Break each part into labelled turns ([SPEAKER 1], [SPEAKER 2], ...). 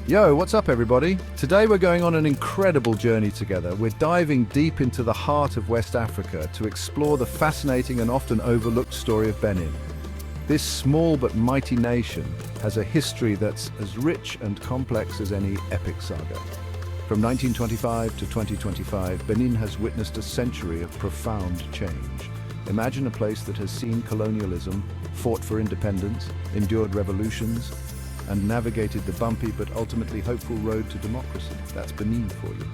[SPEAKER 1] Yo, what's up everybody? Today we're going on an incredible journey together. We're diving deep into the heart of West Africa to explore the fascinating and often overlooked story of Benin. This small but mighty nation has a history that's as rich and complex as any epic saga. From 1925 to 2025, Benin has witnessed a century of profound change. Imagine a place that has seen colonialism, fought for independence, endured revolutions, and navigated the bumpy but ultimately hopeful road to democracy. That's Benin for you.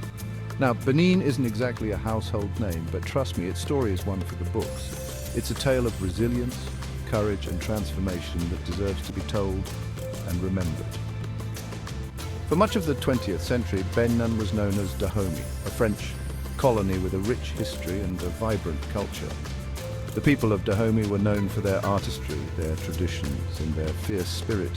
[SPEAKER 1] Now, Benin isn't exactly a household name, but trust me, its story is one for the books. It's a tale of resilience, courage, and transformation that deserves to be told and remembered. For much of the 20th century, Benin was known as Dahomey, a French colony with a rich history and a vibrant culture. The people of Dahomey were known for their artistry, their traditions, and their fierce spirit.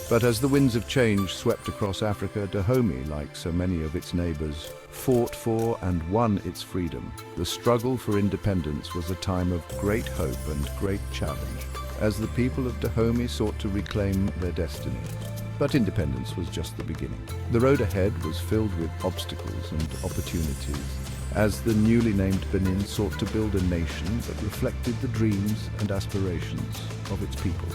[SPEAKER 1] But as the winds of change swept across Africa, Dahomey, like so many of its neighbors, fought for and won its freedom. The struggle for independence was a time of great hope and great challenge, as the people of Dahomey sought to reclaim their destiny. But independence was just the beginning. The road ahead was filled with obstacles and opportunities, as the newly named Benin sought to build a nation that reflected the dreams and aspirations of its people.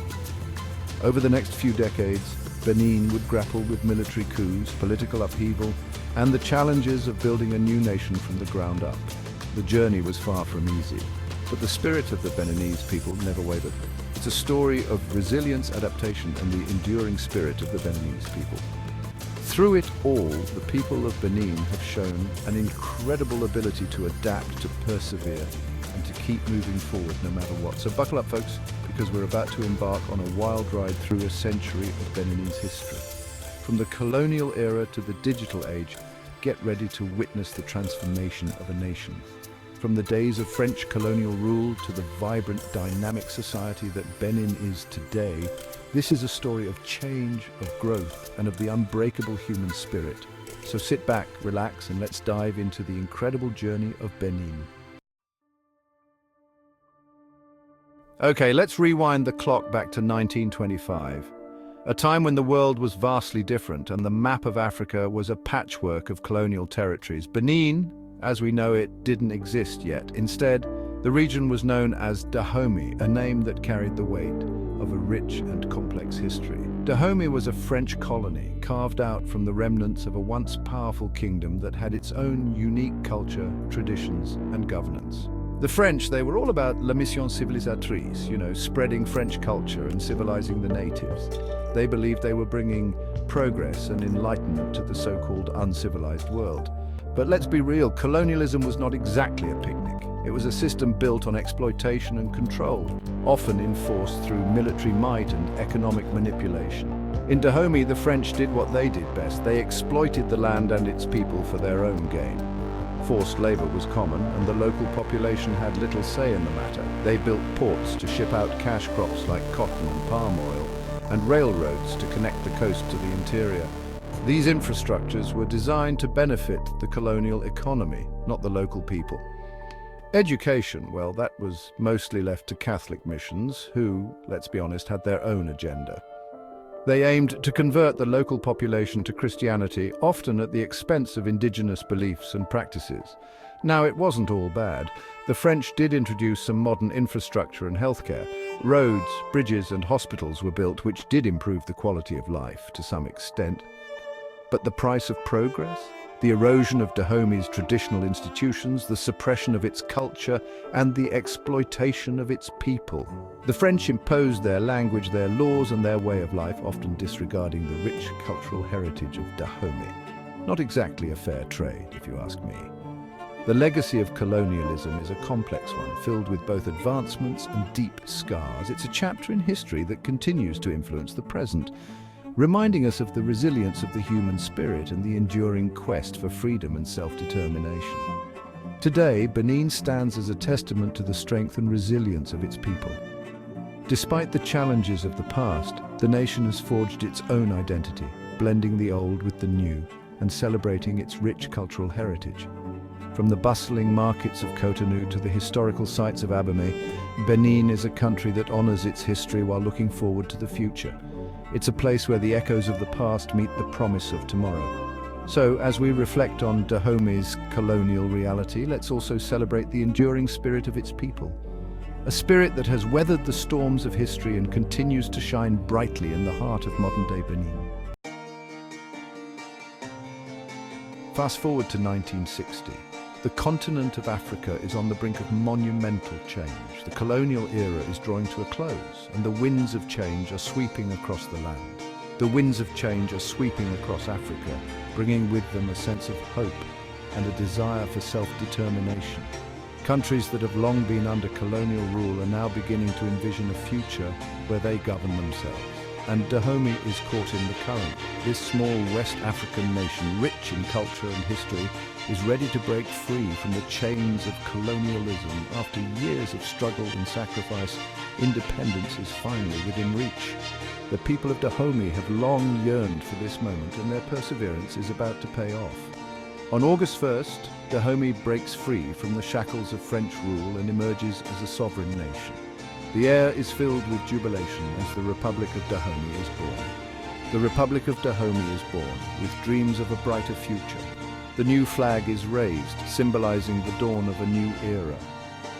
[SPEAKER 1] Over the next few decades, Benin would grapple with military coups, political upheaval, and the challenges of building a new nation from the ground up. The journey was far from easy, but the spirit of the Beninese people never wavered. It's a story of resilience, adaptation, and the enduring spirit of the Beninese people. Through it all, the people of Benin have shown an incredible ability to adapt, to persevere, and to keep moving forward no matter what. So buckle up, folks, because we're about to embark on a wild ride through a century of Beninese history. From the colonial era to the digital age, get ready to witness the transformation of a nation. From the days of French colonial rule to the vibrant, dynamic society that Benin is today, this is a story of change, of growth, and of the unbreakable human spirit. So sit back, relax, and let's dive into the incredible journey of Benin. Okay, let's rewind the clock back to 1925, a time when the world was vastly different and the map of Africa was a patchwork of colonial territories. Benin, as we know it, didn't exist yet. Instead, the region was known as Dahomey, a name that carried the weight of a rich and complex history. Dahomey was a French colony carved out from the remnants of a once powerful kingdom that had its own unique culture, traditions, and governance. The French, they were all about la mission civilisatrice, spreading French culture and civilizing the natives. They believed they were bringing progress and enlightenment to the so-called uncivilized world. But let's be real, colonialism was not exactly a picnic. It was a system built on exploitation and control, often enforced through military might and economic manipulation. In Dahomey, the French did what they did best. They exploited the land and its people for their own gain. Forced labor was common, and the local population had little say in the matter. They built ports to ship out cash crops like cotton and palm oil, and railroads to connect the coast to the interior. These infrastructures were designed to benefit the colonial economy, not the local people. Education, well, that was mostly left to Catholic missions, who, let's be honest, had their own agenda. They aimed to convert the local population to Christianity, often at the expense of indigenous beliefs and practices. Now, it wasn't all bad. The French did introduce some modern infrastructure and healthcare. Roads, bridges, and hospitals were built, which did improve the quality of life to some extent. But the price of progress? The erosion of Dahomey's traditional institutions, the suppression of its culture, and the exploitation of its people. The French imposed their language, their laws, and their way of life, often disregarding the rich cultural heritage of Dahomey. Not exactly a fair trade, if you ask me. The legacy of colonialism is a complex one, filled with both advancements and deep scars. It's a chapter in history that continues to influence the present, reminding us of the resilience of the human spirit and the enduring quest for freedom and self-determination. Today, Benin stands as a testament to the strength and resilience of its people. Despite the challenges of the past, the nation has forged its own identity, blending the old with the new and celebrating its rich cultural heritage. From the bustling markets of Cotonou to the historical sites of Dahomey, Benin is a country that honors its history while looking forward to the future. It's a place where the echoes of the past meet the promise of tomorrow. So, as we reflect on Dahomey's colonial reality, let's also celebrate the enduring spirit of its people. A spirit that has weathered the storms of history and continues to shine brightly in the heart of modern-day Benin. Fast forward to 1960. The continent of Africa is on the brink of monumental change. The colonial era is drawing to a close, and the winds of change are sweeping across the land. The winds of change are sweeping across Africa, bringing with them a sense of hope and a desire for self-determination. Countries that have long been under colonial rule are now beginning to envision a future where they govern themselves. And Dahomey is caught in the current. This small West African nation, rich in culture and history, is ready to break free from the chains of colonialism. After years of struggle and sacrifice, independence is finally within reach. The people of Dahomey have long yearned for this moment, and their perseverance is about to pay off. On August 1st, Dahomey breaks free from the shackles of French rule and emerges as a sovereign nation. The air is filled with jubilation as the Republic of Dahomey is born. The Republic of Dahomey is born, with dreams of a brighter future. The new flag is raised, symbolizing the dawn of a new era.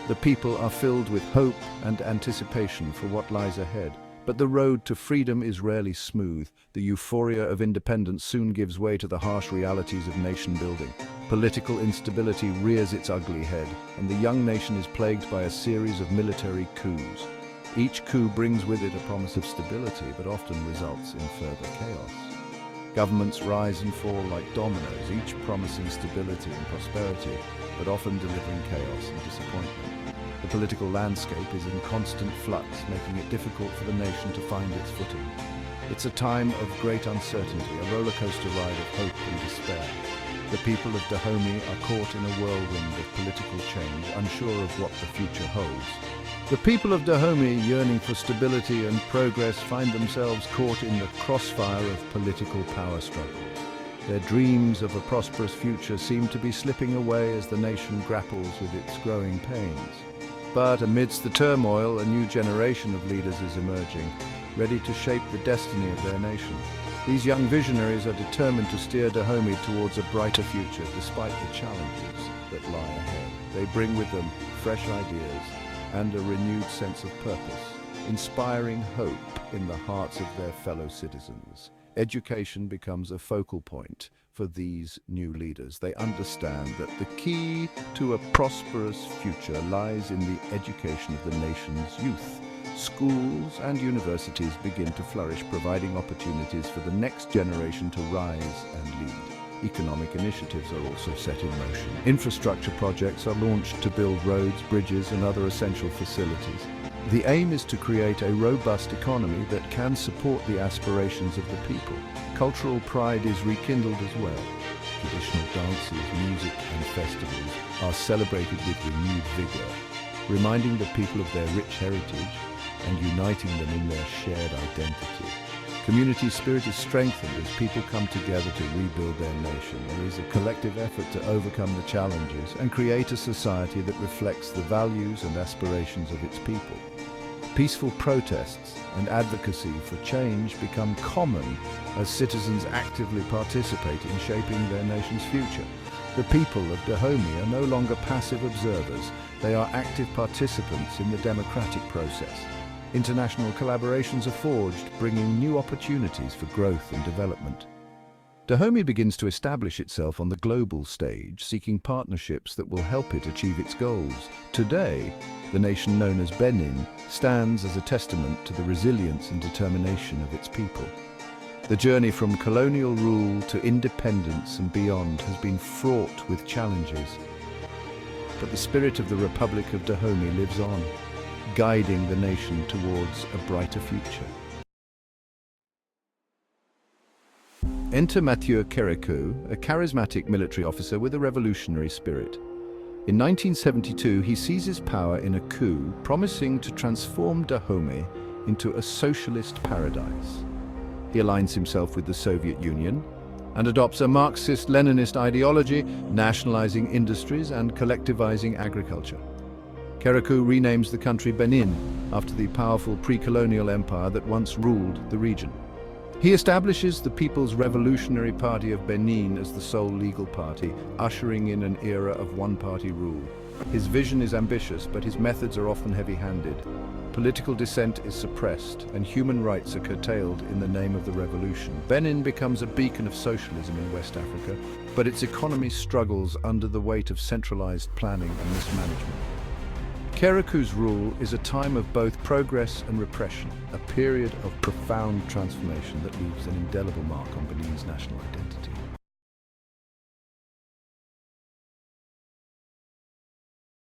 [SPEAKER 1] The people are filled with hope and anticipation for what lies ahead. But the road to freedom is rarely smooth. The euphoria of independence soon gives way to the harsh realities of nation building. Political instability rears its ugly head, and the young nation is plagued by a series of military coups. Each coup brings with it a promise of stability, but often results in further chaos. Governments rise and fall like dominoes, each promising stability and prosperity, but often delivering chaos and disappointment. The political landscape is in constant flux, making it difficult for the nation to find its footing. It's a time of great uncertainty, a roller coaster ride of hope and despair. The people of Dahomey are caught in a whirlwind of political change, unsure of what the future holds. The people of Dahomey, yearning for stability and progress, find themselves caught in the crossfire of political power struggles. Their dreams of a prosperous future seem to be slipping away as the nation grapples with its growing pains. But amidst the turmoil, a new generation of leaders is emerging, ready to shape the destiny of their nation. These young visionaries are determined to steer Dahomey towards a brighter future, despite the challenges that lie ahead. They bring with them fresh ideas and a renewed sense of purpose, inspiring hope in the hearts of their fellow citizens. Education becomes a focal point for these new leaders. They understand that the key to a prosperous future lies in the education of the nation's youth. Schools and universities begin to flourish, providing opportunities for the next generation to rise and lead. Economic initiatives are also set in motion. Infrastructure projects are launched to build roads, bridges, and other essential facilities. The aim is to create a robust economy that can support the aspirations of the people. Cultural pride is rekindled as well. Traditional dances, music, and festivals are celebrated with renewed vigor, reminding the people of their rich heritage and uniting them in their shared identity. Community spirit is strengthened as people come together to rebuild their nation. There is a collective effort to overcome the challenges and create a society that reflects the values and aspirations of its people. Peaceful protests and advocacy for change become common as citizens actively participate in shaping their nation's future. The people of Dahomey are no longer passive observers. They are active participants in the democratic process. International collaborations are forged, bringing new opportunities for growth and development. Dahomey begins to establish itself on the global stage, seeking partnerships that will help it achieve its goals. Today, the nation known as Benin stands as a testament to the resilience and determination of its people. The journey from colonial rule to independence and beyond has been fraught with challenges. But the spirit of the Republic of Dahomey lives on, guiding the nation towards a brighter future. Enter Mathieu Kérékou, a charismatic military officer with a revolutionary spirit. In 1972, he seizes power in a coup, promising to transform Dahomey into a socialist paradise. He aligns himself with the Soviet Union and adopts a Marxist-Leninist ideology, nationalizing industries and collectivizing agriculture. Kérékou renames the country Benin after the powerful pre-colonial empire that once ruled the region. He establishes the People's Revolutionary Party of Benin as the sole legal party, ushering in an era of one-party rule. His vision is ambitious, but his methods are often heavy-handed. Political dissent is suppressed, and human rights are curtailed in the name of the revolution. Benin becomes a beacon of socialism in West Africa, but its economy struggles under the weight of centralized planning and mismanagement. Kérékou's rule is a time of both progress and repression, a period of profound transformation that leaves an indelible mark on Benin's national identity.